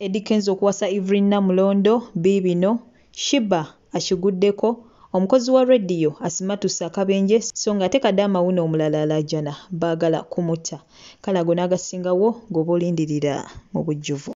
Eddy Kenzo okuwasa Evelyn Namulondo, biibino, Sheebah akiguddeko, omukozi wa radio asimatuse akabenje so nga ate Kadaama wuno omulala alaajana baagala kumutta. Kale ago n'agasingawo g'oba olindirira mu bujjuvu.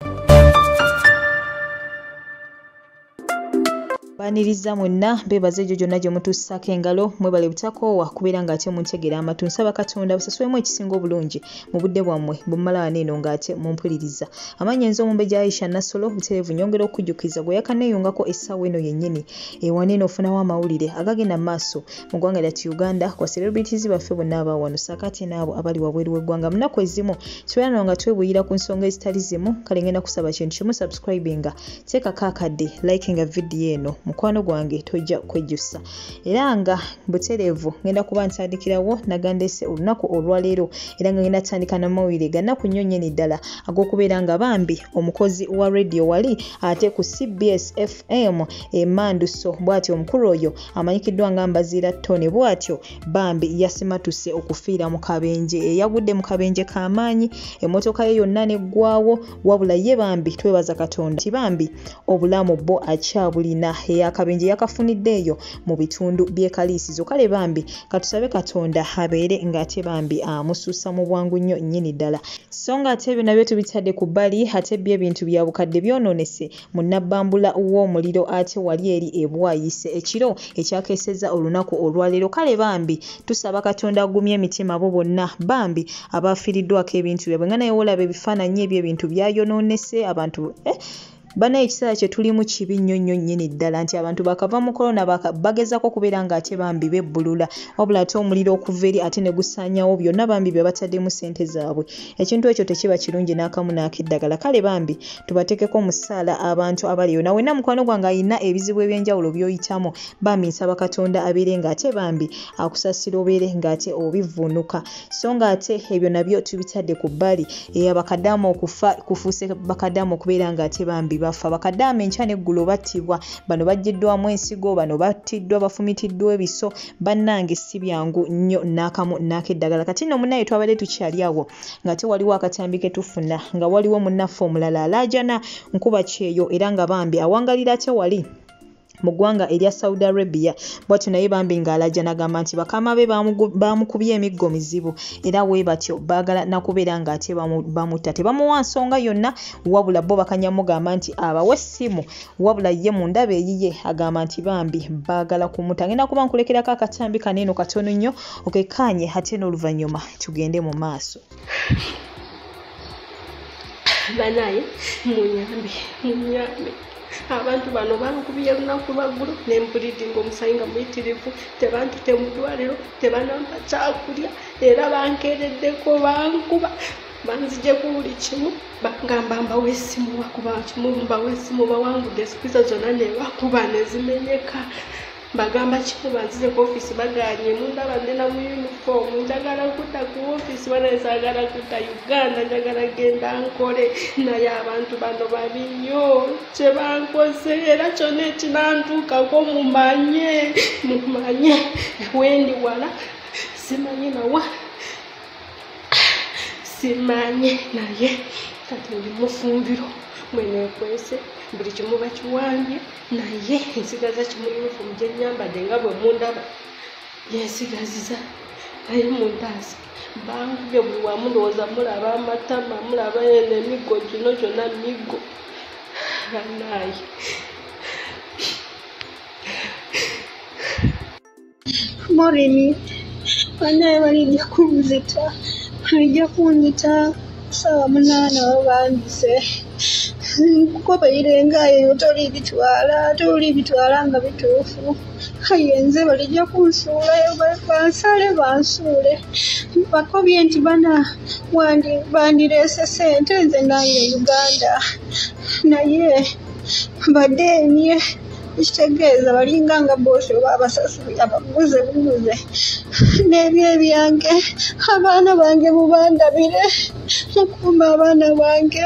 Baniriza mwenna bebaza egyo gyonna gye mutuusako engalo mwebale butakoowa kubeera ng'ate muntegera amatu. Nsaba Katonda busaswemu ekisinga obulungi mu budde bwammwe bumala wano eno ng'ate mumpuliriza. Amannya nze Omumbejja Aisha Nassolo butereevu nyongera okujjukiza gwe yakaneeyungako essaawa eno yennyini ewano eno ofunawo amawulire agagenda mu maaso mu ggwanga lyattu Uganda kwa celebrities baffe bonna aba wano ssaakaate n'abo abali wabweru w'eggwanga. Mu nnaku ezimu tubeera nga twebuyira ku nsonga ezitali zimu kale ngenda kusaba kintu kimu subscribinga teekako akadde likinga vidiyo eno mukwano gwange tojja kwejjusa era nga butereevu ngenda kuba ntandikirawo nagandese olunaku olwaleero era nga ngenda tandika n'amawulire gannaku nnyo nnyini ddala ag'okubeera nga bambi omukozi wa radio wali ate ku CBS FM emanduso bw'atyo omukulu oyo amanyikiddwa nga Mbaziira Tony bw'atyo bambi yasimatuse okufiira mu kabenje eyagudde mu kabenje k'amaanyi emmotoka ye yonna neggwawo wabula ye bambi twebaza Katonda ti bambi obulamu bo akyabulina akabenje yakafuniddeeyo mu bitundu by'ekaliisizo. Kale bambi katusabe Katonda abeere ng'ate bambi amusuusa mu bwangu nnyo nnyini ddala so nga ate ebyo nabyo tubitadde ku bbali ate byo ebintu bya bukadde byonoonese mu nnabbambula w'omuliro ate wali eri ebwayise ekiro ekyakeesezza olunaku olwaleero. Kale bambi tusaba Katonda agumye emitima abo bonna bambi abafiiriddwako ebintu byabwe nga naye olaba ebifaananyi eby'ebintu byayonoonese abantu bana ekiseera kye tulimu kibi nnyo nnyo nnyini ddala nti abantu bakava mu korona bagezako kubeera ng'ate bambi bebbulula wabula ate omuliro okuva eri ate ne gusaanyawo byonna bambi bye bataddemu ssente zaabwe. Ekintu ekyo tekiba kirungi n'akamu n'akeddagala. Kale bambi tubateekeko omusaala abantu abaliyo nawe na mukwano gwange ayina ebizibu eby'enjawulo by'oyitamu bambi nsaba Katonda abeere ng'ate bambi akusasira obeere ng'ate obivuunuka so ng'ate ebyo nabyo tubitadde ku bbali abakadaama okufa kufuuse bakadaama okubeera ng'ate bambi bafa bakadaama enkya n'eggulu battibwa bano baggiddwamu ensigo bano battiddwa bafumitiddwa ebiso bannange si byangu nnyo n'akamu n'akeddagala. Kati nno munnaye twabadde tukyali awo ng'ate waliwo akatambi ke tufuna nga waliwo munnaffe omulala alaajana nkuba kyeyo era nga bambi awangalira ate wali mu ggwanga erya Saudi Arabia bw'atyo naye bambi ng'alaajana agamba nti bakama be bamukubye emiggo mizibu era we batyo baagala nakubeera ng'ate bamutta tebamuwa nsonga yonna wabula bo bakanyamugamba nti abawe essimu wabula ye mu ndaba eyiye agamba nti bambi baagala kumutta. Ngenda kuba nkulekerako akatambi kaneeno katono nnyo okekkaanye ate n'oluvannyuma tugende mu maaso. Banaye munyambe abantu bano bankubye lunaku lwaggulu nempulidinga omusayi nga muyitirivu tebantute mu ddwaliro tebanampa kyakulya era bankeereddeko bankuba banzijeko buli kimu bagamba mbawo essimu wakuba kimu mbawo essimu bawangudde esipisa zonna nebakuba nezimenyeka bagamba kimu banzize ku ofiisi baganye mundaba ndena mu uniform njagala kudda ku ofiisi banaesaagala kudda Uganda njagala genda nkole naye abantu bano babi nnyo kye bankoze era kyonna ekinantuukako mumanye wendi wala simanyi nawa simanyi naye kati ndi mufumbiro mwenekwese buli kimu bakiwambye naye ensigaza kimu uniform gye nnyambadde nga bwe mundaba yensigaziza naye muntaasa bankubye buli wamu ndowooza mulaba amatama mulaba eno emiggo gino gyonna miggo bannaaye Morini bannaaye balijja kunzita balijja kunzita ssaawa 8 babandise kukobaire ngayo toli bitwala nga bituufu kayenze balijja kunsuulayo bansuule bakobye nti bana bandireese ssente nze naye Uganda naye badeemye ekitegeeza balinga nga boosi oba abasasuli abaguze n'ebyo ebyange abaana bange mubandabire mukumba abaana bange.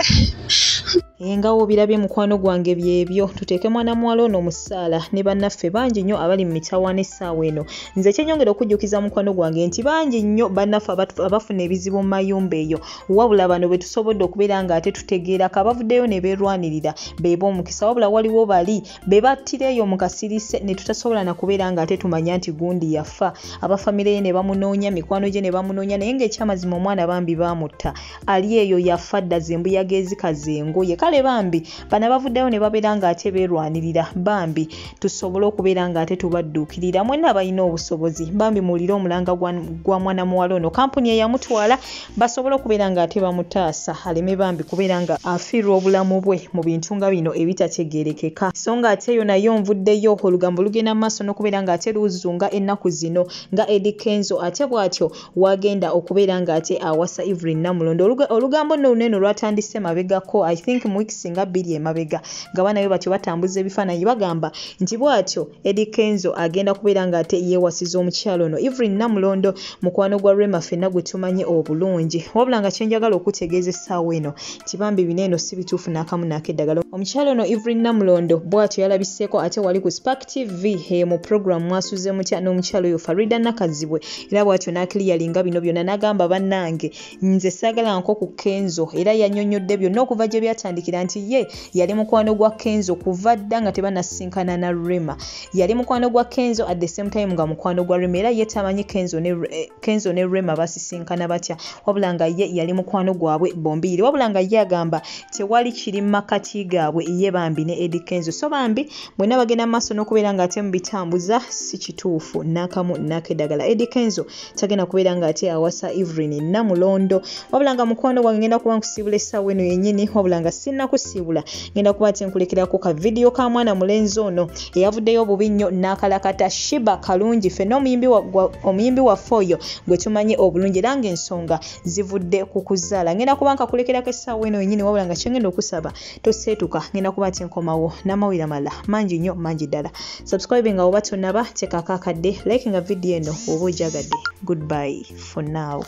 Engawo birabye mukwano gwange byebyo tuteeke mwana muwala ono musaala ne bannaffe bangi nnyo abali mu mitawaana essaawa eno. Nze kyenyongera okujjukiza mukwano gwange nti bangi nnyo bannaffe abafuna ebizibu mu mayumba eyo wabula bano bwe tusobodde okubeera nga ate tutegeera kabavuddeyo ne beerwanirira be b'omukisa wabula waliwo bali be battira eyo mu kasirise ne tutasobola na kubeera nga ate tumanya nti gundi yafa abafamire ye ne bamunoonya mikwano gye ne bamunoonya naye ng'ekyamazima omwana bambi baamutta ali eyo yafa dda zembuyaga ezikazengoye kale bambi bana bavuddeyo ne babeera nga ate beerwanirira bambi tusobole okubeera nga ate tubadduukirira mwenna balina obusobozi bambi muwulire omulanga gwa mwana muwala ono kampuni eyamutwala basobole okubeera nga ate bamutaasa aleme bambi kubeera nga afiirwa obulamu bwe mu bintu nga bino ebitategeerekeka so nga ate eyo nayo nvuddeyo olugambo lugenda mu maaso n'okubeera nga ate luzunga ennaku zino nga Eddy Kenzo ate bw'atyo wagenda okubeera nga ate awasa Evelyn Namulondo olugambo nno lunene lwatandise mabegako I think mu weeks nga 2 emabega nga banayo batyo batambuza ebifaananyi bagamba nti bw'atyo Eddy Kenzo agenda kubeera nga ate yeewasiza omukyalo ono Evelyn Namulondo mukwano gwa Rema ffenna gwe tumanyi obulungi wabula nga kyenjagala okutegeeza essaawa eno nti bambi bineeno si bituufu n'akamu n'akeddagala omukyalo ono Evelyn Namulondo bw'atyo yalabiseeko ate wali ku Spark TV mu program mwasuze mutya n'omukyalo oyo Farida Nakazibwe era bw'atyo n'akiliyalinga bino byonna n'agamba bannange nze saagala nko ku Kenzo era yannyonnyodde byonna okuva gye byatandikira nti ye yali mukwano gwa Kenzo kuva dda nga tebanasinkana na Rema yali mukwano gwa Kenzo at the same time nga mukwano gwa Rema era ye tamanyi Kenzo ne Rema basisinkana batya wabula nga ye yali mukwano gwabwe bombiri wabula nga ye agamba tewali kiri makati gaabwe ye bambi ne Eddy Kenzo so bambi mwenna bagenda mu maaso n'okubeera nga ate mu bitambuza si kituufu n'akamu n'akeddagala Eddy Kenzo tagenda kubeera nga ate awasa Evelyn Namulondo wabula nga mukwano gwange ngenda kuba nkusiibula essaawa eno yennyini wabula nga sinnakusiibula ngenda kuba ate nkulekerako ka vidiyo ka mwana mulenzi ono eyavuddeyo obubi nnyo n'akalakata Sheebah kalungi ffenna omuyimbi waffe oyo gwe tumanyi obulungi era ng'ensonga zivudde ku kuzaala ngenda kuba nkakulekerako essaawa eno yennyini wabula nga kyengenda okusaba toseetuka ngenda kuba ate nkomawo n'amawulire amalala mangi nnyo mangi ddala subscribe nga oba tonnaba teekako akadde like nga vidiyo eno oba ogyagadde goodbye for now.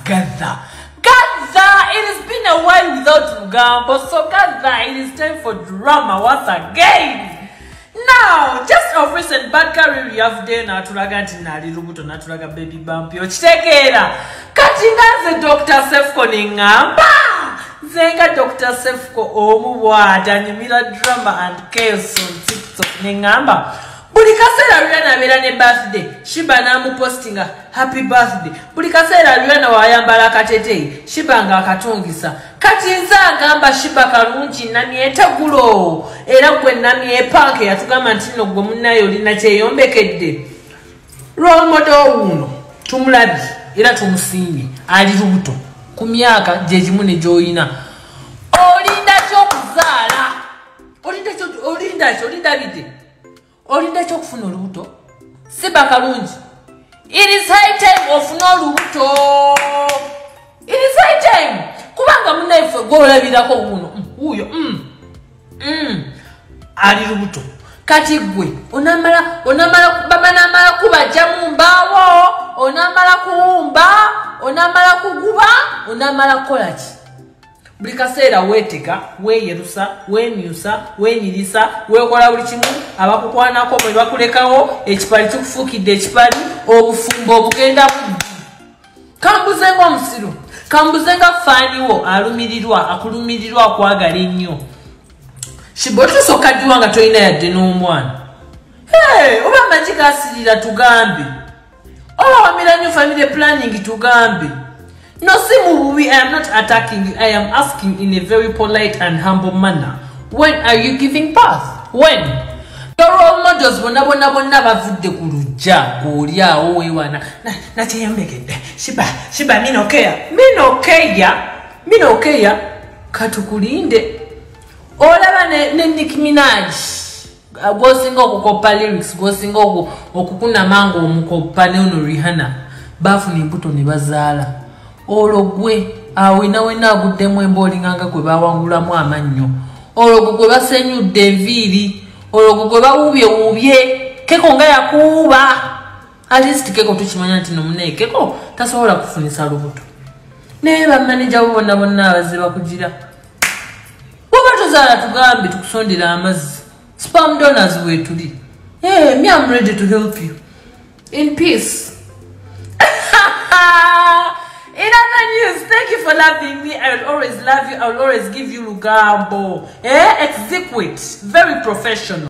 Gaza, it has been a while without Mugambo, so Gaza, it is time for drama once again. Now, just of recent bad career you have done natulaga nti nali lubuto natulaga baby bump yo kitegeera kati ngaze Dr. Sefko nengamba zenga Dr. Sefko omubwata nyumira drama and chaos on TikTok nengamba buli kaseera Rihanna abeera ne birthday Sheebah namupostinga happy birthday buli kaseera Rihanna wayambala akateteyi Sheebah nga akatungisa kati nze agamba Sheebah kalungi namyetegulo era gwe namyepanke yatugamba nti nno gwe munnayo olina kyeyombekedde role model uno tumulabye era tumusiimye ali lubuto ku myaka gye gimu ne gy'olina olinda ky'okuzaala olinda bite olinda ky'okufuna olubuto Sheebah kalungi it is high time ofuna olubuto it is high time kubanga munaife gwolabirako uno uyo ali lubuto kati gwe onamala bamala kubajja mu mbaawo onamala kuwumba onamala kuguba onamala kolaki buli kaseera weetega weeyerusa wemyusa wenyirisa weekola buli kimu abakukwanako bwe bakulekawo ekipali kikufuukidde ekipali obufumbo obugenda buddi kambuzenga omusiru kambuzenga faaniwo akulumirirwa akwagala ennyo Sheebah otusooka ddiwa nga tolina yadde n'omwana oba amagi gasirira tugambe oba wamira nnyo family planning tugambe no si mu bubi I am not attacking you I am asking in a very polite and humble manner when are you giving birth when your role models bonna bavudde ku lujja ng'oli awo weewana nakyeyombekedde Sheebah minokeya katukulinde olaba ne Nicki Minaj gwosinga okukopa lyrics gwosinga okukunamanga omukoppa ne Rihanna baafuna embuto ne bazaala olwo gwe awena aguddemu emboolinganga gwe bawangulamu amannyo olwo gwe basenyudde enviiri olwo gwe bawuubyewuubye keko nga yakuuba at least keko tukimanya nti nomunaye keko tasobola kufunisa lubuto naye bamanaja bo bonna abaziba kugira bwoba tozaala tugambe tukusondera amazzi spam donors wetuli. Hey, me, I'm ready to help you in peace. In other news, thank you for loving me. I will always love you. I will always give you lugambo. Exquisite, very professional.